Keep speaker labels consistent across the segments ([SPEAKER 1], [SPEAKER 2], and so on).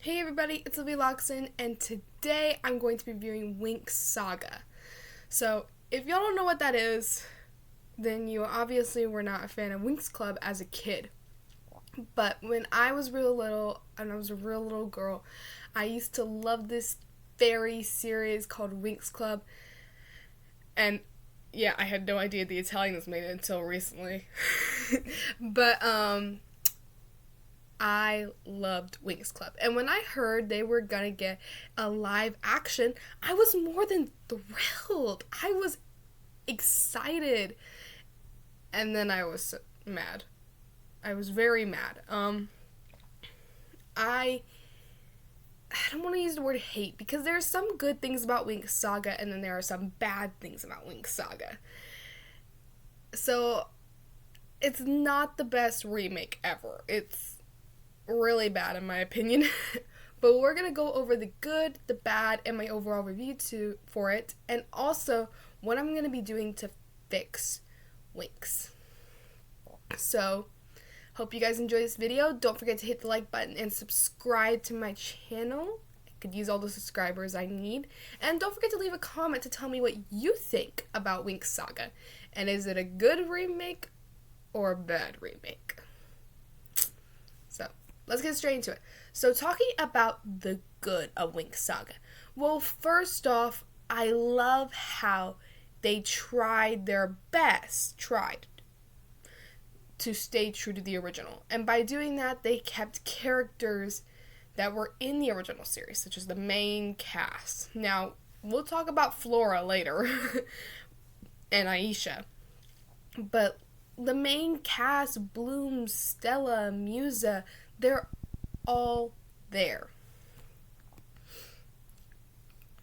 [SPEAKER 1] Hey everybody, it's Olivia Loxon, and today I'm going to be reviewing Winx Saga. So, if y'all don't know what that is, then you obviously were not a fan of Winx Club as a kid. But when I was real little, and I was a real little girl, I used to love this fairy series called Winx Club. And yeah, I had no idea the Italians made it until recently. but I loved Winx Club. And when I heard they were gonna get a live action, I was more than thrilled. I was excited. And then I was mad. I was very mad. I don't want to use the word hate because there are some good things about Winx Saga and then there are some bad things about Winx Saga. So it's not the best remake ever. It's really bad in my opinion. But we're gonna go over the good, the bad, and my overall review for it, and also what I'm gonna be doing to fix Winx. So, hope you guys enjoy this video. Don't forget to hit the like button and subscribe to my channel. I could use all the subscribers I need. And don't forget to leave a comment to tell me what you think about Winx Saga. And is it a good remake or a bad remake? So, let's get straight into it. So, talking about the good of Winx Saga. Well, first off, I love how they tried their best, to stay true to the original. And by doing that, they kept characters that were in the original series, such as the main cast. Now, we'll talk about Flora later, and Aisha. But the main cast, Bloom, Stella, Musa, they're all there.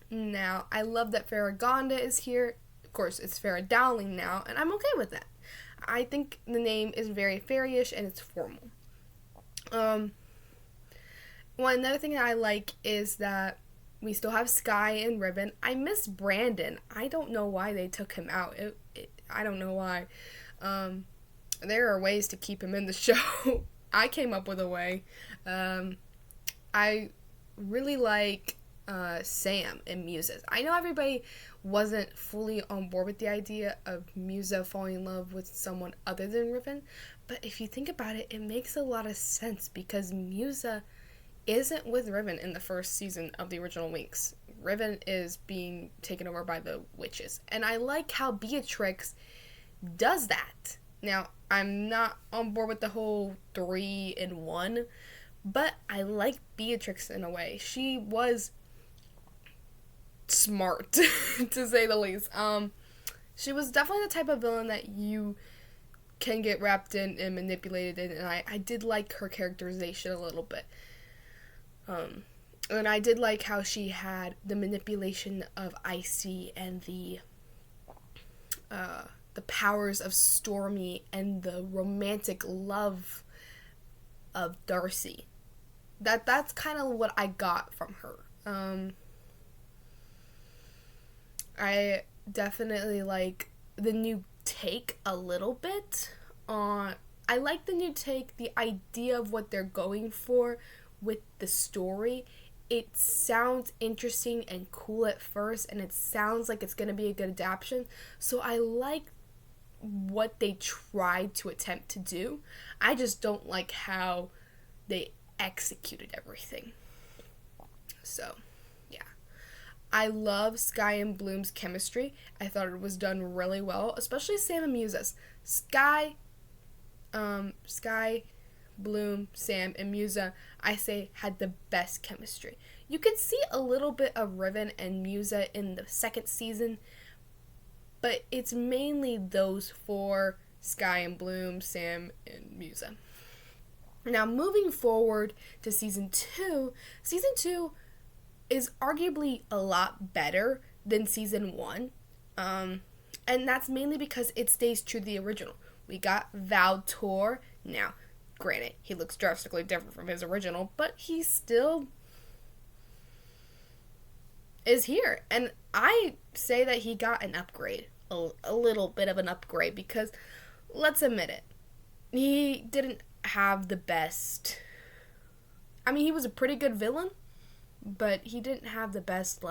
[SPEAKER 1] Now, I love that Farragonda is here. Of course, it's Farrah Dowling now, and I'm okay with that. I think the name is very fairyish and it's formal. Another thing that I like is that we still have Sky and Ribbon. I miss Brandon. I don't know why they took him out. I don't know why. There are ways to keep him in the show. I came up with a way. I really like Sam and Musa. I know everybody wasn't fully on board with the idea of Musa falling in love with someone other than Ribbon, but if you think about it, it makes a lot of sense because Musa isn't with Ribbon in the first season of the original Winx. Ribbon is being taken over by the witches, and I like how Beatrix does that. Now, I'm not on board with the whole 3-in-1, but I like Beatrix in a way. She was smart, to say the least. She was definitely the type of villain that you can get wrapped in and manipulated in, and I did like her characterization a little bit. And I did like how she had the manipulation of Icy and the powers of Stormy and the romantic love of Darcy. That's kind of what I got from her. I definitely like the new take a little bit on. I like the new take, the idea of what they're going for with the story. It sounds interesting and cool at first, and it sounds like it's going to be a good adaptation. So I like what they tried to attempt to do. I just don't like how they executed everything. So, yeah. I love Sky and Bloom's chemistry. I thought it was done really well, especially Sam and Musa's. Sky, Bloom, Sam, and Musa, I say, had the best chemistry. You could see a little bit of Ribbon and Musa in the second season, but it's mainly those four, Sky and Bloom, Sam, and Musa. Now, moving forward to Season 2, Season 2 is arguably a lot better than Season 1, and that's mainly because it stays true to the original. We got Valtor. Now, granted, he looks drastically different from his original, but he still is here, and I say that he got an upgrade, a little bit of an upgrade, because let's admit it, he didn't have the best I mean, he was a pretty good villain, but he didn't have the best,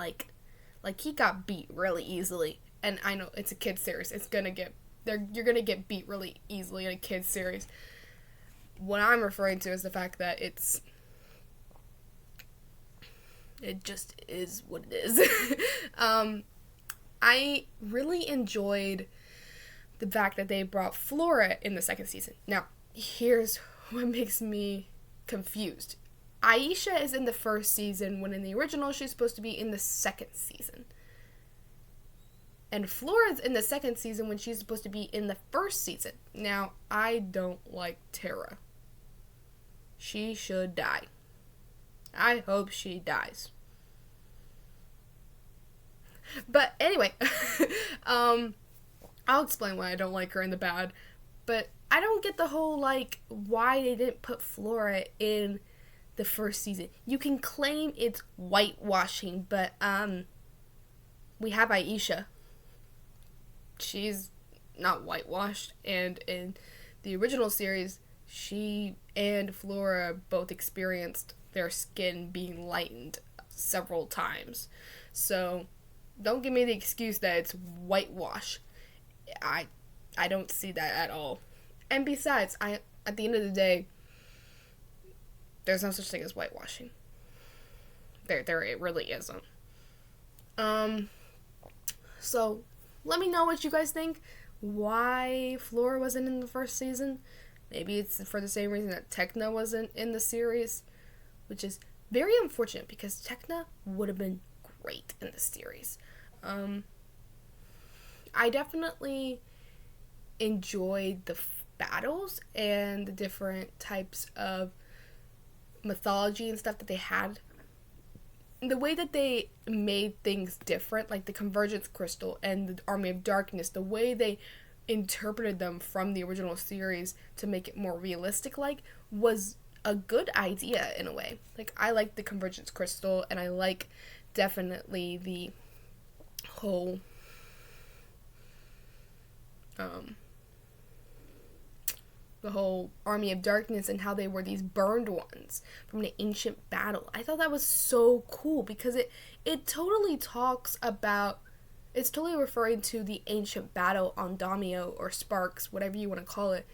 [SPEAKER 1] he got beat really easily. And I know it's a kid's series. You're gonna get beat really easily in a kid's series. What I'm referring to is the fact that it just is what it is. I really enjoyed the fact that they brought Flora in the second season. Now, here's what makes me confused. Aisha is in the first season, when in the original she's supposed to be in the second season. And Flora's in the second season when she's supposed to be in the first season. Now, I don't like Tara. She should die. I hope she dies. But anyway, I'll explain why I don't like her in the bad. But I don't get the whole, why they didn't put Flora in the first season. You can claim it's whitewashing, but, we have Aisha. She's not whitewashed, and in the original series, she and Flora both experienced their skin being lightened several times. So, don't give me the excuse that it's whitewash. I don't see that at all. And besides, at the end of the day, there's no such thing as whitewashing. There it really isn't. So, let me know what you guys think. Why Flora wasn't in the first season. Maybe it's for the same reason that Tekna wasn't in the series, which is very unfortunate because Tekna would have been great in the series. I definitely enjoyed the battles and the different types of mythology and stuff that they had. The way that they made things different, like the Convergence Crystal and the Army of Darkness, the way they interpreted them from the original series to make it more realistic, was a good idea in a way. I like the Convergence Crystal, and I like definitely the whole Army of Darkness and how they were these burned ones from the ancient battle. I thought that was so cool because it totally talks about, it's totally referring to the ancient battle on Damio or Sparks, whatever you want to call it.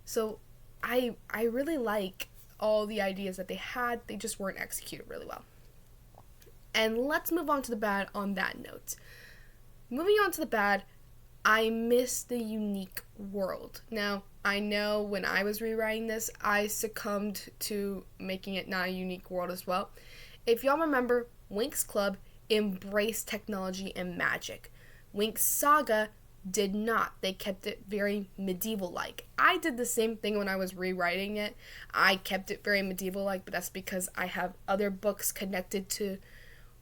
[SPEAKER 1] So I really like all the ideas that they had. They just weren't executed really well. And let's move on to the bad on that note. Moving on to the bad, I miss the unique world. Now, I know when I was rewriting this, I succumbed to making it not a unique world as well. If y'all remember, Winx Club embraced technology and magic. Winx Saga did not. They kept it very medieval-like. I did the same thing when I was rewriting it. I kept it very medieval-like, but that's because I have other books connected to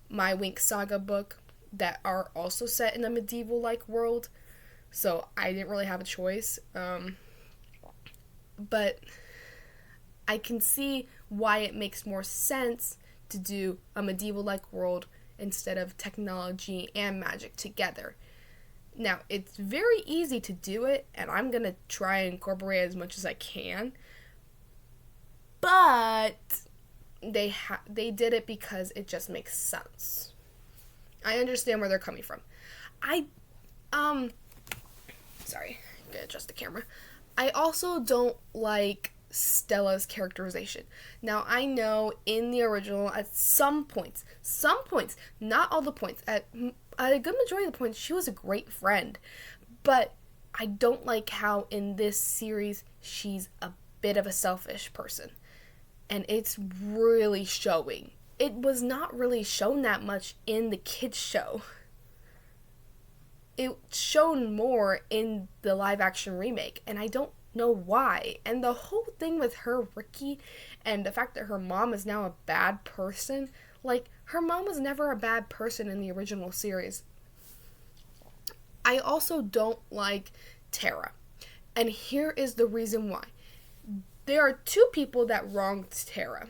[SPEAKER 1] my Winx Saga book that are also set in a medieval-like world. So I didn't really have a choice. But I can see why it makes more sense to do a medieval-like world instead of technology and magic together. Now, it's very easy to do it, and I'm going to try and incorporate as much as I can. But they did it because it just makes sense. I understand where they're coming from. Sorry, I'm going to adjust the camera. I also don't like Stella's characterization. Now, I know in the original, at some points, not all the points, at a good majority of the points, she was a great friend. But I don't like how in this series, she's a bit of a selfish person. And it's really showing. It was not really shown that much in the kids' show. It's shown more in the live-action remake, and I don't know why. And the whole thing with her, Ricky, and the fact that her mom is now a bad person, her mom was never a bad person in the original series. I also don't like Tara, and here is the reason why. There are two people that wronged Tara,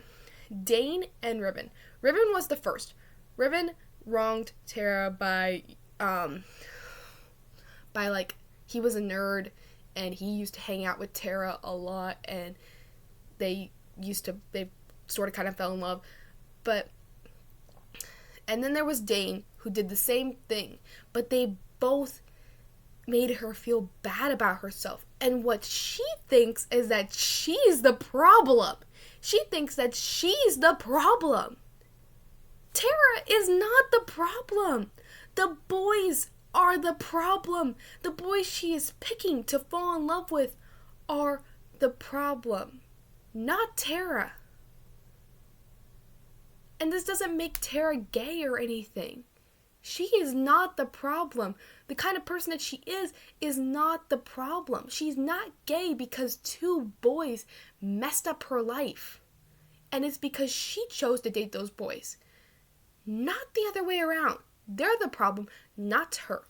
[SPEAKER 1] Dane and Ribbon. Ribbon was the first. Ribbon wronged Tara by he was a nerd, and he used to hang out with Tara a lot, and they sort of kind of fell in love. But, and then there was Dane, who did the same thing. But they both made her feel bad about herself. And what she thinks is that she's the problem. She thinks that she's the problem. Tara is not the problem. The boys are the problem. The boys she is picking to fall in love with are the problem, not Tara. And this doesn't make Tara gay or anything. She is not the problem. The kind of person that she is not the problem. She's not gay because two boys messed up her life. And it's because she chose to date those boys. Not the other way around. They're the problem, not her.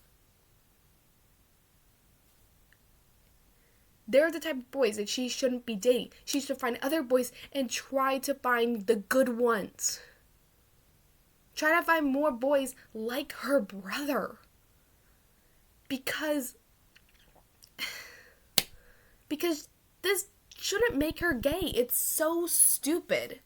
[SPEAKER 1] They're the type of boys that she shouldn't be dating. She should find other boys and try to find the good ones. Try to find more boys like her brother. Because this shouldn't make her gay. It's so stupid.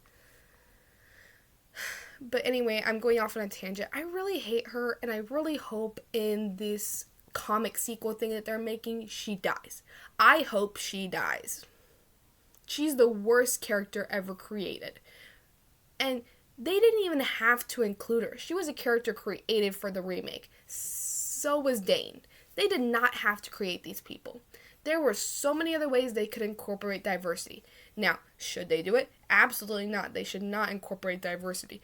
[SPEAKER 1] But anyway, I'm going off on a tangent. I really hate her, and I really hope in this comic sequel thing that they're making, she dies. I hope she dies. She's the worst character ever created. And they didn't even have to include her. She was a character created for the remake. So was Dane. They did not have to create these people. There were so many other ways they could incorporate diversity. Now, should they do it? Absolutely not. They should not incorporate diversity.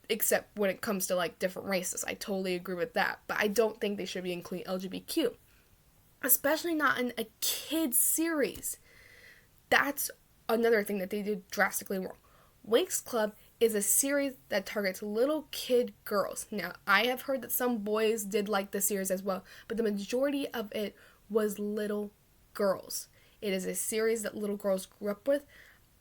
[SPEAKER 1] Except when it comes to, like, different races. I totally agree with that. But I don't think they should be including LGBTQ. Especially not in a kid's series. That's another thing that they did drastically wrong. Winx Club is a series that targets little kid girls. Now, I have heard that some boys did like the series as well. But the majority of it was little girls. It is a series that little girls grew up with.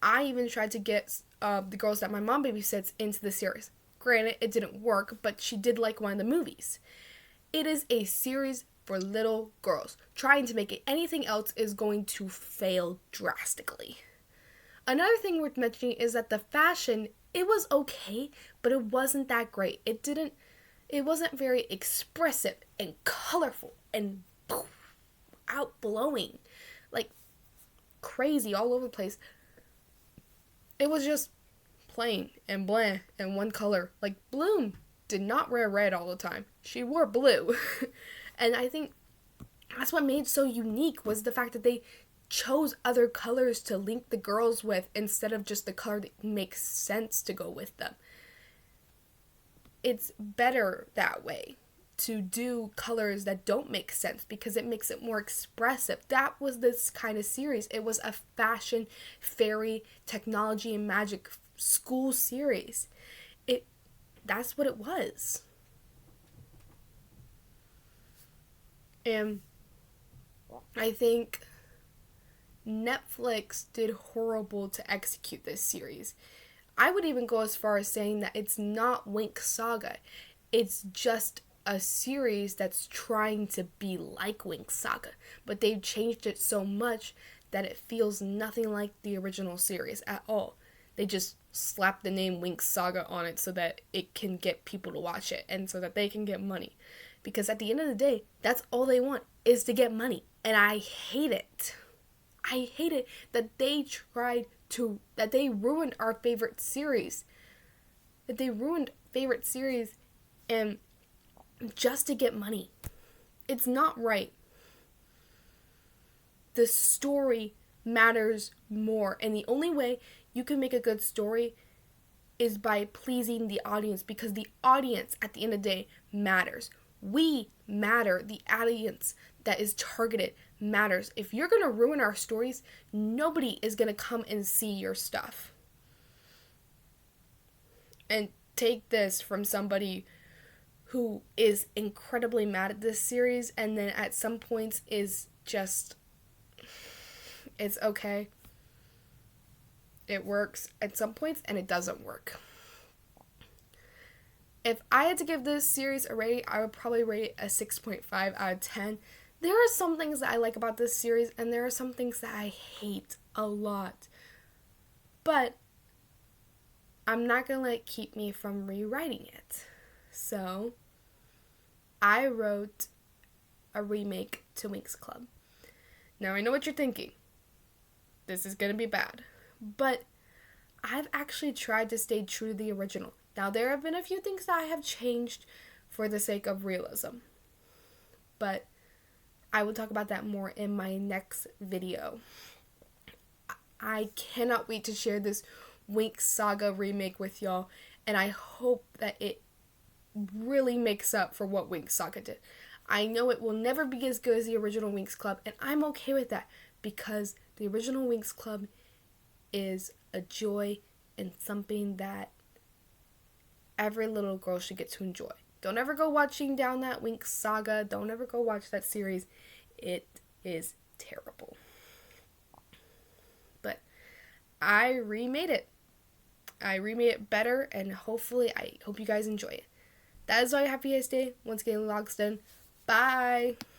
[SPEAKER 1] I even tried to get the girls that my mom babysits into the series. Granted, it didn't work, but she did like one of the movies. It is a series for little girls. Trying to make it anything else is going to fail drastically. Another thing worth mentioning is that the fashion, it was okay, but it wasn't that great. It wasn't very expressive and colorful and outblowing, like crazy all over the place. It was just plain and bland and one color. Like, Bloom did not wear red all the time. She wore blue. And I think that's what made it so unique, was the fact that they chose other colors to link the girls with instead of just the color that makes sense to go with them. It's better that way, to do colors that don't make sense, because it makes it more expressive. That was this kind of series. It was a fashion, fairy, technology, and magic school series. That's what it was. And I think Netflix did horrible to execute this series. I would even go as far as saying that it's not Winx Saga. It's just a series that's trying to be like Winx Saga, but they've changed it so much that it feels nothing like the original series at all. They just slap the name Winx Saga on it so that it can get people to watch it and so that they can get money. Because at the end of the day, that's all they want, is to get money. And I hate it. I hate it that that they ruined our favorite series. That they ruined favorite series and just to get money. It's not right. The story matters more, and the only way you can make a good story is by pleasing the audience, because the audience at the end of the day matters. We matter. The audience that is targeted matters. If you're going to ruin our stories, nobody is going to come and see your stuff. And take this from somebody who is incredibly mad at this series, and then at some points is just, it's okay. It works at some points, and it doesn't work. If I had to give this series a rating, I would probably rate it a 6.5 out of 10. There are some things that I like about this series, and there are some things that I hate a lot. But I'm not going to let it keep me from rewriting it. So I wrote a remake to Winx Club. Now I know what you're thinking. This is going to be bad. But I've actually tried to stay true to the original. Now there have been a few things that I have changed for the sake of realism. But I will talk about that more in my next video. I cannot wait to share this Winx Saga remake with y'all, and I hope that it really makes up for what Winx Saga did. I know it will never be as good as the original Winx Club, and I'm okay with that because the original Winx Club is a joy and something that every little girl should get to enjoy. Don't ever go watching down that Winx Saga. Don't ever go watch that series. It is terrible. But I remade it. I remade it better, and hopefully, I hope you guys enjoy it. That is all I have for you guys today. Once again, Logston. Bye!